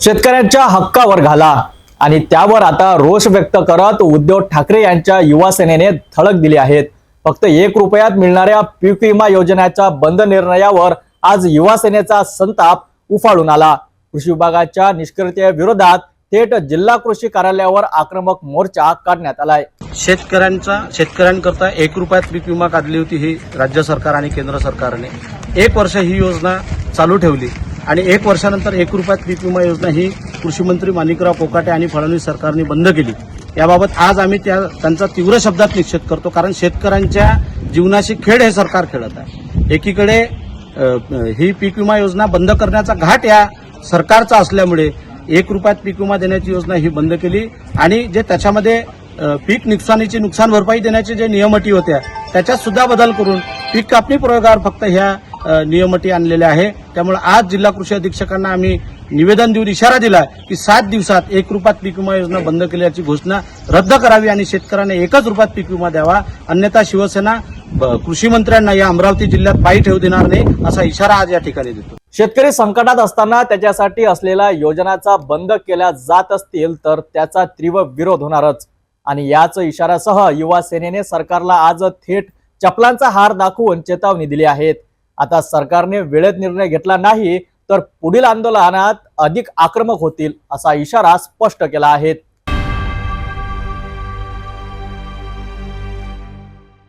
शेतकऱ्यांच्या हक्कावर घाला आणि त्यावर आता रोष व्यक्त करत उद्धव ठाकरे यांच्या युवा सेनेने धडक दिली आहेत। फक्त 1 रुपयात मिळणाऱ्या पीक विमा योजनेच्या बंद निर्णयावर आज युवा सेनेचा संताप उफाळून आला। कृषी विभागाच्या निष्क्रियतेविरोधात थेट जिल्हा कृषी कार्यालयावर आक्रमक मोर्चा काढण्यात आलाय। शेतकऱ्यांकरता 1 रुपयात पीक विमा काढली होती ही राज्य सरकार आणि केंद्र सरकारने 1 वर्ष ही योजना चालू ठेवली आणि 1 वर्षानंतर 1 रुपयात पीक विमा योजना ही कृषी मंत्री माणिकराव कोकाटे आणि फडणवीस सरकारने बंद केली। याबाबत आज आम्ही त्यांचा तीव्र शब्दात निषेध करतो, कारण शेतकऱ्यांच्या जीवनाशी खेळ हे सरकार खेळत आहे। एकीकडे ही पीक विमा योजना बंद करण्याचा घाट या सरकारचा असल्यामुळे 1 रुपयात पीक विमा देण्याची योजना ही बंद केली आणि जे त्याच्यामध्ये पीक नुकसानीची नुकसान भरपाई देण्याचे जे नियम अटी होत्या त्याच्यात सुद्धा बदल करून पीक कापणी प्रयोगावर फक्त ह्या नियम अटी आणलेल्या आहे। त्यामुळे आज जिल्हा कृषी अधीक्षकांना आम्ही निवेदन देऊन इशारा दिला की 7 दिवसात 1 रुपयात पीक विमा योजना बंद केल्याची घोषणा रद्द करावी आणि शेतकऱ्यांना 1च रुपयात पीक विमा द्यावा, अन्यथा शिवसेना कृषी मंत्र्यांना या अमरावती जिल्ह्यात पायी ठेवू देणार नाही असा इशारा आज या ठिकाणी देतो। शेतकरी संकटात असताना त्याच्यासाठी असलेल्या योजनाचा बंद केल्या जात असतील तर त्याचा तीव्र विरोध होणारच आणि याच इशाऱ्यासह युवा सेनेने सरकारला आज थेट चपलांचा हार दाखवून चेतावणी दिली आहे। आता सरकारने वेळेत निर्णय घेतला नाही तर पुढील आंदोलनात अधिक आक्रमक होतील असा इशारा स्पष्ट केला आहे।